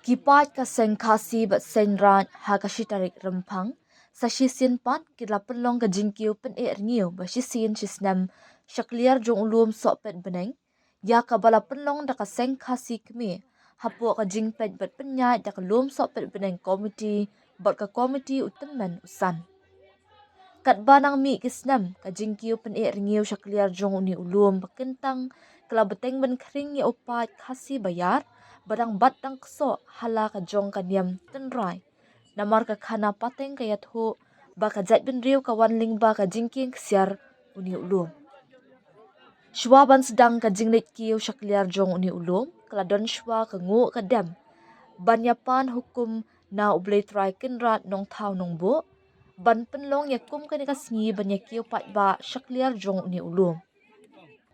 Kipat ka sengkasi bat senran ha kashitarik rempang sa shisin pat kila penlong ka jingkiu pen ngiu ba shisin shisnam shakliar jong ulum sok pet beneng ya ka bala penlong da ka sengkasi kemi hapu ka jingpet bat penyai da ka lum sok pet beneng komiti bat ka komiti utemen usan kat banang mi kisnam ka jingkiu pen ngiu shakliar jong uni ulum bakentang kala beteng ben kring ya upat kasi bayar badang bat dang kso hala ka jong ka niam tenrai namar ka khana pateng ka yatho ba ka jat bin riu ka wanling ba ka jingking ksiar uni ulum shwa ban sedang ka jinglet kiu shakliar jong uni ulum kala don shwa ka ngu ka dam banyapan hukum na ublei trai kinrat nong thau nong bo ban penlong yakum ka ni ka sngi ban yakiu pat ba shakliar jong uni ulum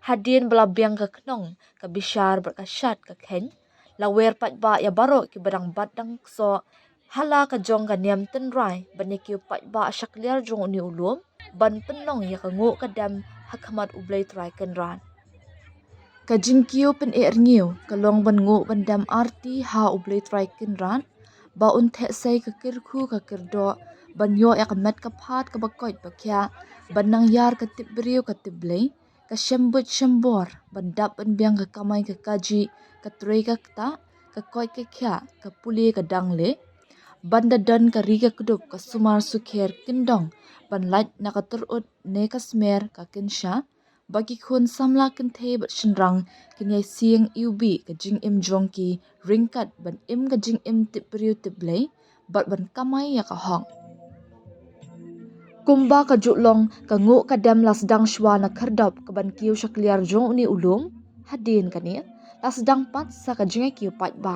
hadin belabiang ka knong ka bishar berkashat ka khen lawer pat ba ya baro ki barang bat dang so hala ka jong ka niam ten rai ban yakiu pat ba shakliar jong uni ulum ban penlong ya ka ngu ka dam hakmat ublei trai kan ran ka jingkiu pen ngiu ka long ban ngu ban dam arti ha ublei trai kan ran ba un the sai ka kirkhu ka kirdo ban yo ya ka met ka phat ka bakoi bakya ban nang yar ka tibriu ka tiblei ka shembut shembor ban dap ban biang ka kamai ka kaji ka trei ka ta ka koi ka kya ka puli ka dangle ban da dan ka riga kudup ka sumar sukher kindong ban lait na ka turut ne ka smer ka kinsha bagi khun samla kin the bat shinrang kinyai siang ubi ka jing im jong ki ringkat ban im ka jing im tipriu tiblei bat ban kamai ya ka hong kumba ka jutlong ka ngu ka dam lasdang shwa na khardap ka ban kiu shakliar jong uni ulum hadin kani lasdang pat sa ka jinga kiu pat ba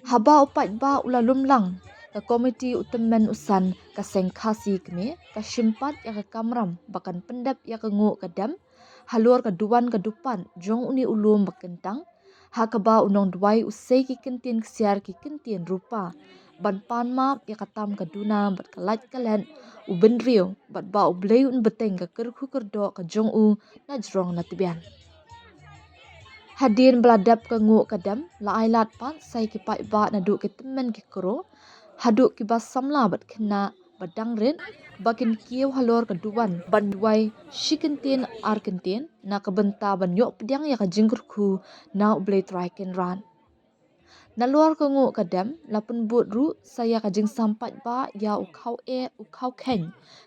haba upat ba ula lumlang ka komiti utemen usan ka sengkasi kini ka shimpat ya ka kamram bakan pendap ya ka ngu ka dam halur ka duan ka dupan jong uni ulum bakentang ha ka ba unong duai usai ki kintin ksiar ki kintin rupa ban pan map ya katam ka duna bat kalat kalen uben rio bat ba ublei un beteng ka kerku kerdo ka jong u na jrong na tibian hadin beladap ka ngu kadam la ailat pat sai ki pai ba na du ki temen ki kro hadu ki bas samla bat khna badang ren bakin kieu halor ka duwan ban duai shikintin arkintin na ka benta ban yo pdiang ya ka jingkur khu na ublei trai ken ran na luar ka ngu kadam lapun but ru saya ka jing sampat ba ya ukhau khen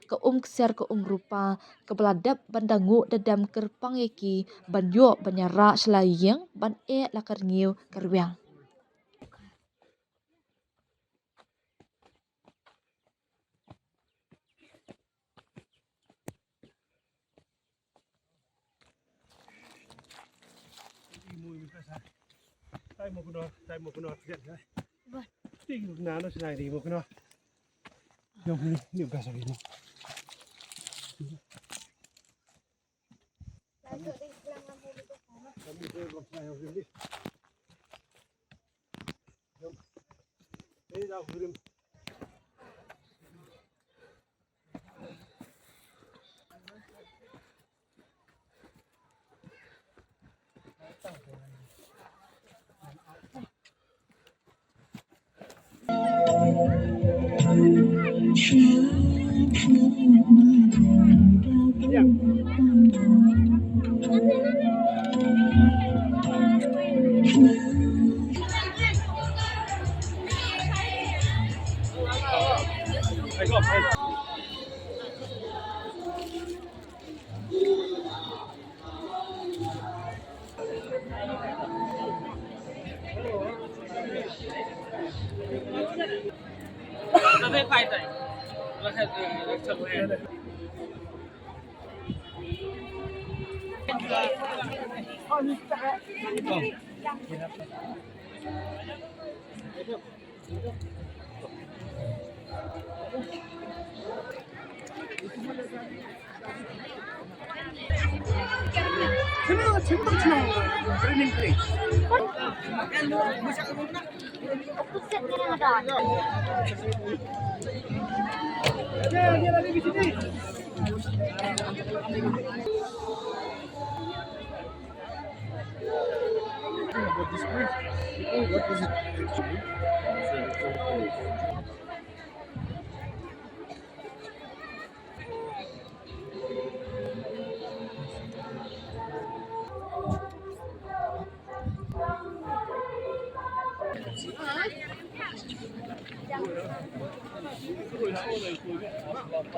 ka kser ka rupa ka beladap banda ngu dadam kerpang eki ban yo banyara slayeng ban la karngiu karwiang tay một con nọ hiện đấy tí ná nó này thì một cái nọ không nhiều cả sao đi Dia lagi di sini. thing about this place. Oh, what was it actually?